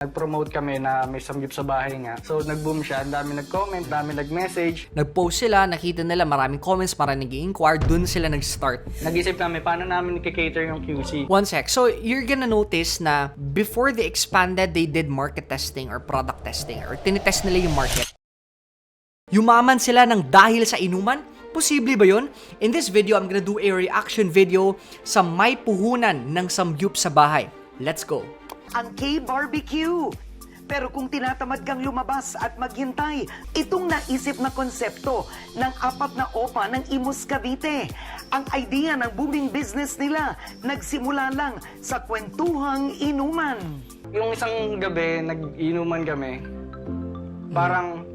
Nag-promote kami na may samgyup sa bahay nga. So, nag-boom siya. Ang dami nag-comment, dami nag-message. Nag-post sila, nakita nila maraming comments, maraming nag-inquire, dun sila nag-start. Nag-isip namin, paano namin i-cater yung QC? One sec. So, you're gonna notice na before they expanded, they did market testing or product testing or tinitest nila yung market. Yumaman sila ng dahil sa inuman? Posible ba yun? In this video, I'm gonna do a reaction video sa may puhunan ng samgyup sa bahay. Let's go! Ang K-barbecue. Pero kung tinatamad kang lumabas at maghintay, itong naisip na konsepto ng 4 na opa ng Imus Cavite. Ang idea ng booming business nila, nagsimula lang sa kwentuhang inuman. Yung isang gabi, nag-inuman kami. Parang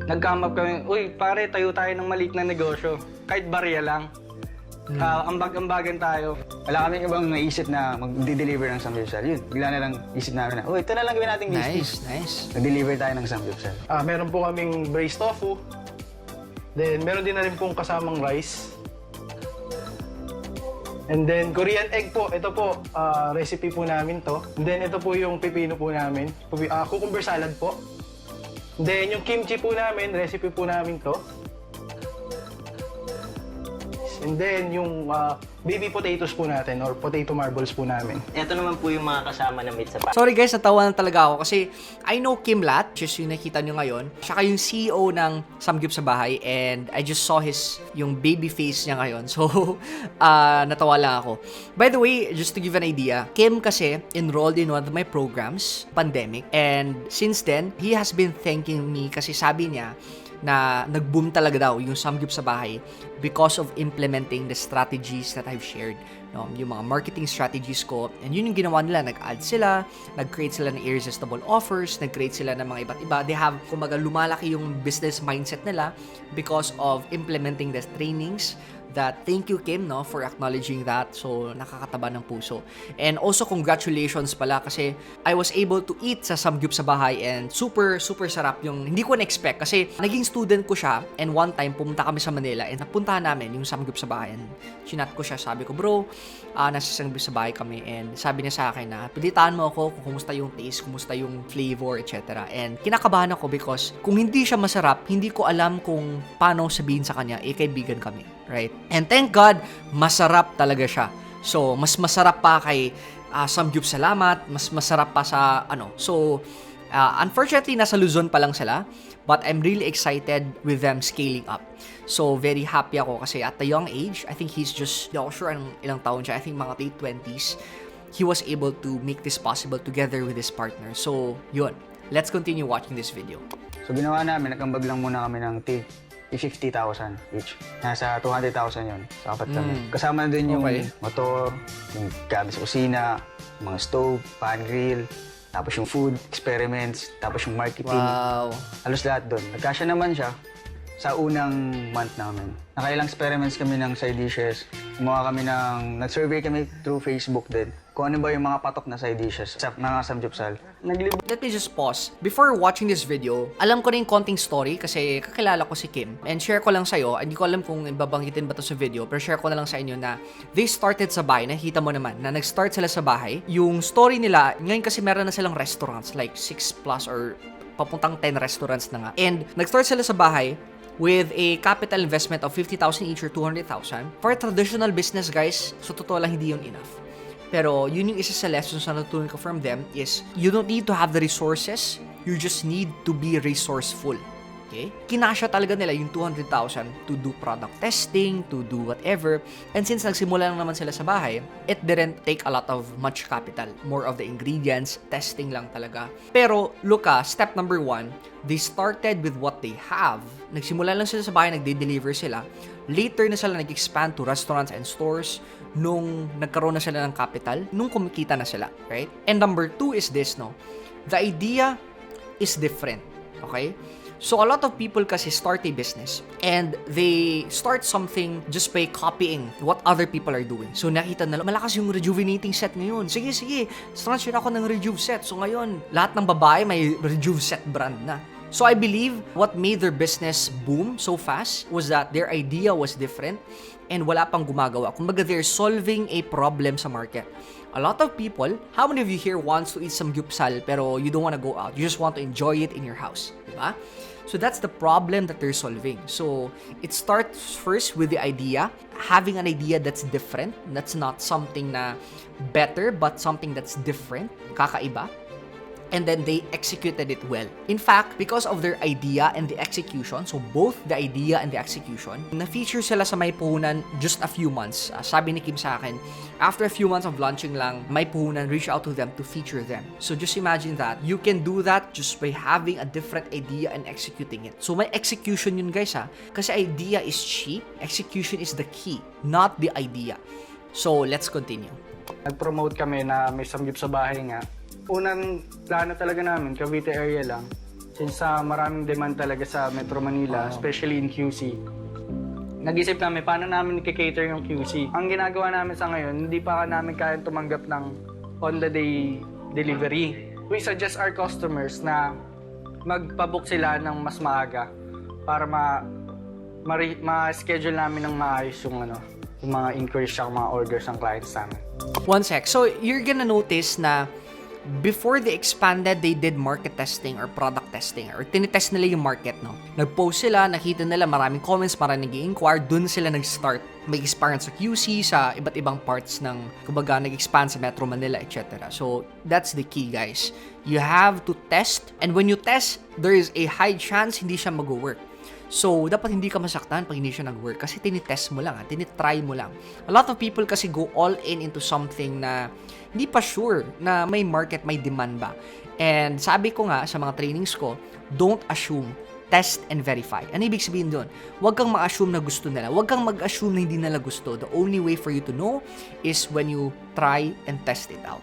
nag-come up kami, uy, pare, tayo tayo ng maliit na negosyo. Kahit barya lang. Ambag-ambagan tayo. Wala kaming ibang naisip na mag-deliver ng samgyupsal. Yun, bigla na lang isip namin na, oh, ito na lang gawin nating business. Nice. Nag-deliver tayo ng samgyupsal. Meron po kaming braised tofu. Then, meron din na rin pong kasamang rice. And then, Korean egg po. Ito po, recipe po namin to. And then, ito po yung pipino po namin. Cucumber salad po. Then, yung kimchi po namin, recipe po namin to. And then, yung baby potatoes po natin or potato marbles po namin. Ito naman po yung mga kasama na meat sa Sorry guys, natawa na talaga ako kasi I know Kim Lat, just yung nakita nyo ngayon. Siya yung CEO ng Samgyup sa Bahay and I just saw yung baby face niya ngayon. So, natawa lang ako. By the way, just to give an idea, Kim kasi enrolled in one of my programs, pandemic. And since then, he has been thanking me kasi sabi niya, na nag-boom talaga daw yung Samgyup sa Bahay because of implementing the strategies that I've shared. No, yung mga marketing strategies ko, and yun yung ginawa nila. Nag-add sila, nag-create sila ng irresistible offers, nag-create sila ng mga iba't iba. They have, kumaga, lumalaki yung business mindset nila because of implementing the trainings that, thank you Kim, no, for acknowledging that. So, nakakataba ng puso. And also, congratulations pala kasi I was able to eat sa Samgyup sa Bahay and super sarap yung, hindi ko na-expect kasi naging student ko siya and one time pumunta kami sa Manila and napuntahan namin yung Samgyup sa Bahay and chinat ko siya, sabi ko, bro, nasa Samgyup sa Bahay kami and sabi niya sa akin na, palitaan mo ako kung kumusta yung taste, kumusta yung flavor, etc. And kinakabahan ako because kung hindi siya masarap, hindi ko alam kung paano sabihin sa kanya, kaibigan kami. Right? And thank God, masarap talaga siya. So, mas masarap pa kay Samgyup Salamat, mas masarap pa sa ano. So, unfortunately, nasa Luzon pa lang sila, but I'm really excited with them scaling up. So, very happy ako kasi at a young age, I think he's just, hindi ako sure anong ilang taon siya, I think mga late 20s, he was able to make this possible together with his partner. So, yun. Let's continue watching this video. So ginawa namin, nag-ambag lang muna kami ng 50,000 each. Nasa 200,000 yun sa 4 kami. Kasama na din yung motor, yung gamit sa kusina, mga stove, pan grill, tapos yung food, experiments, tapos yung marketing. Wow. Halos lahat doon. Nagkasya naman siya sa unang month namin. Nakailang experiments kami ng side dishes. Nag-survey kami through Facebook din. Kung ano ba yung mga patok na side dishes sa mga samgyupsal. Let me just pause. Before watching this video, alam ko na yung konting story kasi kakilala ko si Kim. And share ko lang sa'yo, hindi ko alam kung babanggitin ba to sa video, pero share ko na lang sa inyo na they started sa bahay. Nakita mo naman na nag-start sila sa bahay. Yung story nila, ngayon kasi meron na silang restaurants, like 6 plus or papuntang 10 restaurants na nga. And nag-start sila sa bahay with a capital investment of 50,000 each or 200,000. For a traditional business, guys, so totoo lang hindi yun enough. Pero yun yung isa sa lessons na natutunan ko from them is you don't need to have the resources, you just need to be resourceful. Okay? Kinasya talaga nila yung 200,000 to do product testing, to do whatever. And since nagsimula lang naman sila sa bahay, it didn't take a lot of much capital. More of the ingredients, testing lang talaga. Pero, look step number 1, they started with what they have. Nagsimula lang sila sa bahay, nagde-deliver sila. Later na sila nag-expand to restaurants and stores nung nagkaroon na sila ng capital, nung kumikita na sila, right? And number 2 is this, no? The idea is different, okay? So, a lot of people kasi start a business and they start something just by copying what other people are doing. So, nakita na, malakas yung rejuvenating set ngayon. Sige, sponsor ako ng Rejuve set. So, ngayon, lahat ng babae may Rejuve set brand na. So, I believe what made their business boom so fast was that their idea was different and wala pang gumagawa. Kumbaga, they're solving a problem sa market. A lot of people, how many of you here wants to eat samgyupsal pero you don't want to go out? You just want to enjoy it in your house, diba? So that's the problem that they're solving. So it starts first with the idea, having an idea that's different. That's not something na better, but something that's different, kakaiba. And then they executed it well. In fact, because of their idea and the execution, so both the idea and the execution, na-feature sila sa May Puhunan just a few months. Sabi ni Kim sa akin, after a few months of launching lang, May Puhunan reach out to them to feature them. So just imagine that. You can do that just by having a different idea and executing it. So may execution yun guys ha. Kasi idea is cheap, execution is the key, not the idea. So let's continue. Nag-promote kami na may samgyup sa bahay nga. Unang plano talaga namin, Cavite area lang. Since maraming demand talaga sa Metro Manila, especially in QC. Nag-isip namin, paano namin i-cater yung QC? Ang ginagawa namin sa ngayon, hindi pa namin kayang tumanggap ng on-the-day delivery. We suggest our customers na magpabook sila ng mas maaga para ma-schedule namin ng maayos yung mga inquiries at mga orders ng clients namin. One sec. So you're gonna notice na before they expanded, they did market testing or product testing or tinitest nila yung market, no? Nag-post sila, nakita nila maraming comments, maraming nag-i-inquire, dun sila nag-start mag-expand sa QC, sa iba't ibang parts ng, kumbaga, nag-expand sa Metro Manila, etc. So, that's the key, guys. You have to test, and when you test, there is a high chance hindi siya mag-work. So, dapat hindi ka masaktan pag hindi siya nag-work kasi tinitest mo lang, tinitry mo lang. A lot of people kasi go all in into something na hindi pa sure na may market, may demand ba. And sabi ko nga sa mga trainings ko, don't assume, test and verify. Ano ibig sabihin doon? Huwag kang ma-assume na gusto nila. Huwag kang mag-assume na hindi nila gusto. The only way for you to know is when you try and test it out.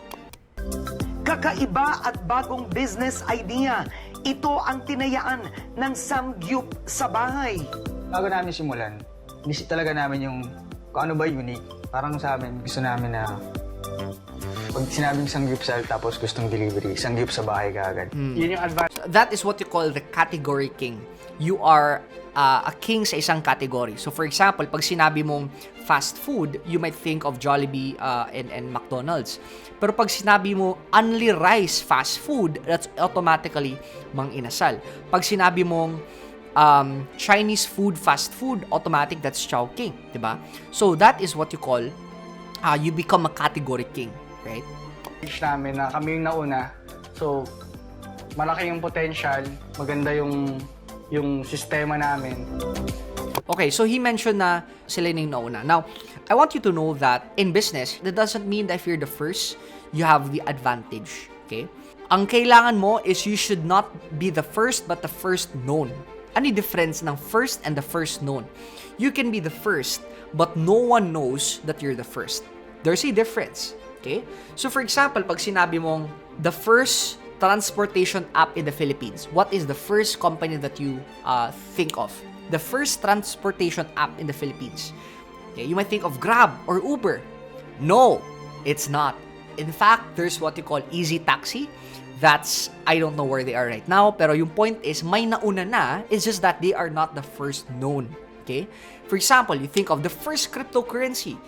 Kakaiba at bagong business idea. Ito ang tinayaan ng samgyup sa bahay. Bago namin simulan, inisip talaga namin yung kung ano ba unique. Parang sa amin, gusto namin na pag sinabing sangyupsal tapos gustong delivery, sangyup sa bahay kaagad. Yun yung advantage. That is what you call the category king. You are a king sa isang category. So for example, pag sinabi mong fast food, you might think of Jollibee and McDonald's. Pero pag sinabi mo only rice fast food, that's automatically Mang Inasal. Pag sinabi mong Chinese food fast food, automatic that's Chowking, 'di ba? So that is what you call you become a category king, right? Namin na kami yung nauna. So, malaki yung potential, maganda yung sistema namin. Okay, so he mentioned na sila yung nauna. Now, I want you to know that in business, that doesn't mean that if you're the first, you have the advantage. Okay? Ang kailangan mo is you should not be the first, but the first known. Ano yung difference ng first and the first known? You can be the first, but no one knows that you're the first. There's a difference. Okay? So for example, pag sinabi mong the first transportation app in the Philippines, what is the first company that you think of? The first transportation app in the Philippines. Okay, you might think of Grab or Uber. No, it's not. In fact, there's what you call Easy Taxi. That's, I don't know where they are right now, pero yung point is, may nauna na, it's just that they are not the first known. Okay? For example, you think of the first cryptocurrency.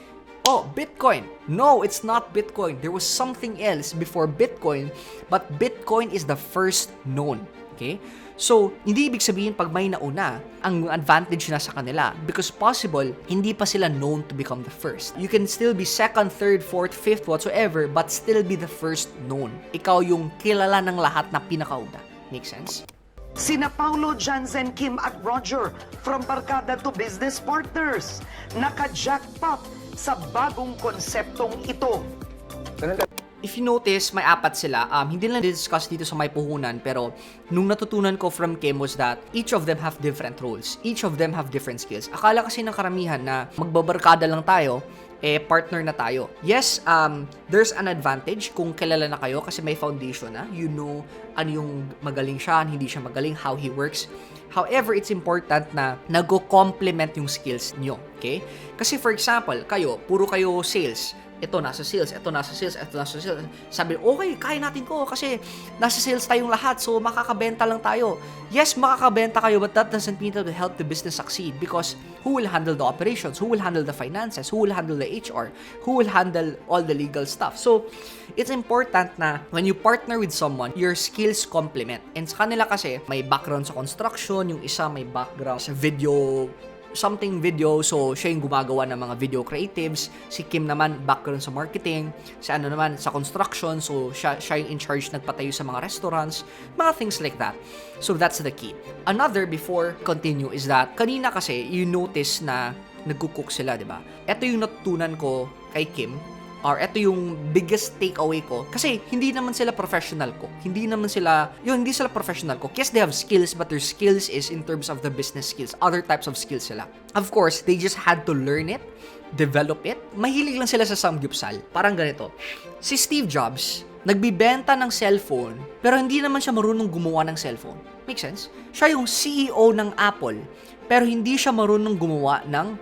Oh, Bitcoin. No, it's not Bitcoin. There was something else before Bitcoin, but Bitcoin is the first known. Okay? So, hindi ibig sabihin pag may nauna, ang advantage na sa kanila. Because possible, hindi pa sila known to become the first. You can still be second, third, fourth, fifth, whatsoever, but still be the first known. Ikaw yung kilala ng lahat na pinakauna. Make sense? Sina Paulo, Jansen, Kim at Roger from barkada to business partners. Naka-jackpot sa bagong konseptong ito. If you notice, may apat sila. Hindi lang discuss dito sa May Puhunan, pero nung natutunan ko from Kim was that each of them have different roles. Each of them have different skills. Akala kasi ng karamihan na magbabarkada lang tayo, partner na tayo. Yes, there's an advantage kung kilala na kayo kasi may foundation na. You know ano yung magaling siya, hindi siya magaling, how he works. However, it's important na nag-complement yung skills nyo. Okay? Kasi for example, puro kayo sales. ito nasa sales, ito nasa sales, ito nasa sales. Sabi, okay, kaya natin ko kasi nasa sales tayong lahat, so makakabenta lang tayo. Yes, makakabenta kayo, but that doesn't mean that will help the business succeed because who will handle the operations? Who will handle the finances? Who will handle the HR? Who will handle all the legal stuff? So, it's important na when you partner with someone, your skills complement. And sa kanila kasi, may background sa construction, yung isa may background sa video, so siya yung gumagawa ng mga video creatives. Si Kim naman, background sa marketing. Si ano naman, sa construction, so siya yung in charge nagpatayo sa mga restaurants, mga things like that. So that's the key. Another, before continue, is that kanina kasi, you notice na nagkukook sila, di ba? Ito yung natutunan ko kay Kim, or ito yung biggest takeaway ko. Kasi hindi naman sila professional cook. Hindi sila professional cook. Yes, they have skills, but their skills is in terms of the business skills. Other types of skills sila. Of course, they just had to learn it, develop it. Mahilig lang sila sa samgyupsal. Parang ganito. Si Steve Jobs, nagbibenta ng cellphone, pero hindi naman siya marunong gumawa ng cellphone. Make sense? Siya yung CEO ng Apple, pero hindi siya marunong gumawa ng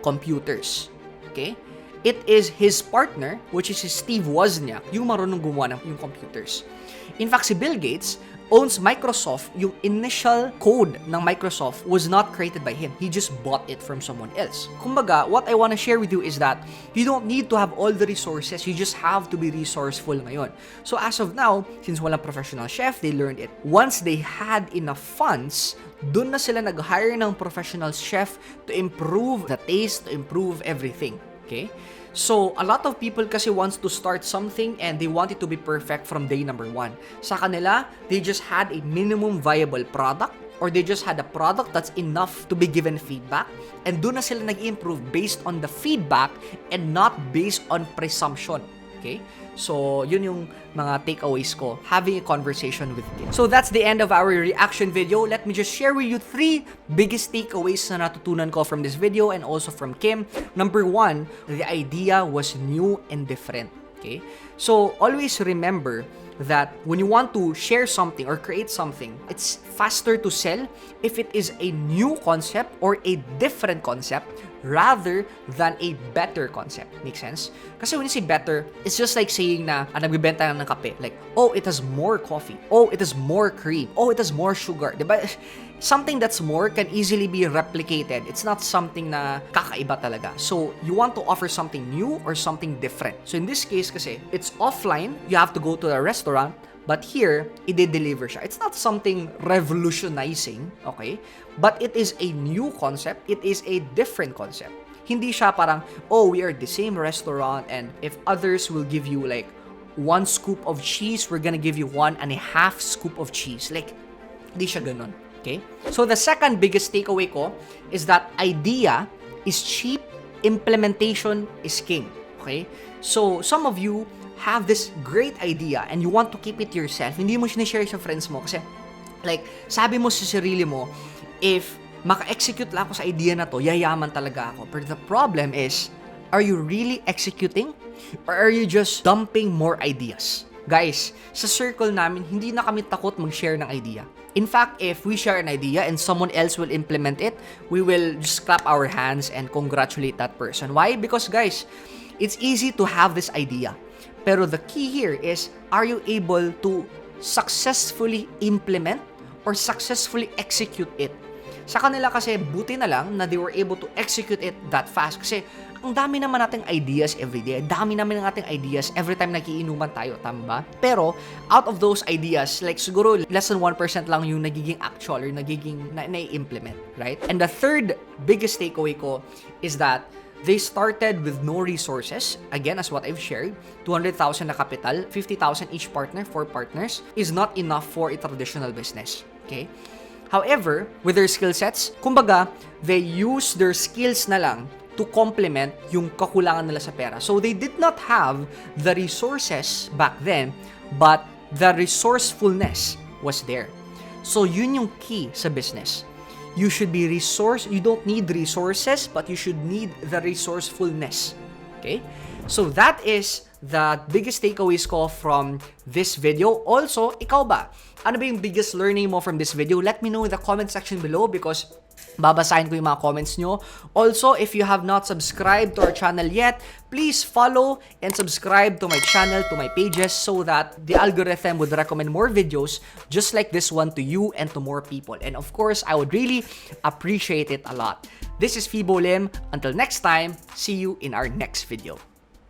computers. Okay? It is his partner, which is si Steve Wozniak, yung marunong gumawa ng yung computers. In fact, si Bill Gates owns Microsoft. Yung initial code ng Microsoft was not created by him. He just bought it from someone else. Kumbaga, what I want to share with you is that you don't need to have all the resources. You just have to be resourceful ngayon. So as of now, since walang professional chef, they learned it. Once they had enough funds, dun na sila nag-hire ng professional chef to improve the taste, to improve everything. Okay? So, a lot of people kasi wants to start something and they want it to be perfect from day number 1. Sa kanila, they just had a minimum viable product or they just had a product that's enough to be given feedback and doon na sila nag-improve based on the feedback and not based on presumption. Okay? So, yun yung mga takeaways ko having a conversation with Kim. So, that's the end of our reaction video. Let me just share with you 3 biggest takeaways na natutunan ko from this video and also from Kim. Number 1, the idea was new and different. Okay? So, always remember that when you want to share something or create something, it's faster to sell if it is a new concept or a different concept rather than a better concept. Make sense? Kasi when you say better, it's just like saying na nagbibenta ng kape. Like, oh, it has more coffee. Oh, it has more cream. Oh, it has more sugar. Diba? Something that's more can easily be replicated. It's not something na kakaiba talaga. So, you want to offer something new or something different. So, in this case kasi, it's offline. You have to go to a restaurant. But here, i-deliver siya. It's not something revolutionizing, okay? But it is a new concept. It is a different concept. Hindi siya parang, oh, we are the same restaurant and if others will give you like 1 scoop of cheese, we're gonna give you 1.5 scoop of cheese. Like, hindi siya ganun, okay? So, the second biggest takeaway ko is that idea is cheap, implementation is king, okay? So, some of you have this great idea and you want to keep it yourself, hindi mo sinishare sa friends mo kasi like, sabi mo sa sarili mo, if maka-execute lang ako sa idea na to, yayaman talaga ako. But the problem is, are you really executing? Or are you just dumping more ideas? Guys, sa circle namin, hindi na kami takot mag-share ng idea. In fact, if we share an idea and someone else will implement it, we will just clap our hands and congratulate that person. Why? Because guys, it's easy to have this idea. Pero the key here is, are you able to successfully implement or successfully execute it? Sa kanila kasi, buti na lang na they were able to execute it that fast. Kasi, ang dami naman nating ideas everyday. Dami naman nating ideas every time nagiinuman tayo, tama ba? Pero, out of those ideas, like siguro less than 1% lang yung nagiging actual or nagiging na-implement, right? And the third biggest takeaway ko is that they started with no resources. Again, as what I've shared, 200,000 na capital, 50,000 each partner, 4 partners, is not enough for a traditional business. Okay? However, with their skill sets, kumbaga, they use their skills na lang to complement yung kakulangan nila sa pera. So, they did not have the resources back then, but the resourcefulness was there. So, yun yung key sa business. You should be you don't need resources, but you should need the resourcefulness. Okay? So that is the biggest takeaways ko from this video. Also, ikaw ba? Ano ba yung biggest learning mo from this video? Let me know in the comment section below because Babasahin ko yung mga comments nyo. Also, if you have not subscribed to our channel yet, please follow and subscribe to my channel, to my pages, so that the algorithm would recommend more videos just like this one to you and to more people. And of course, I would really appreciate it a lot. This is Fibo Lim. Until next time, see you in our next video.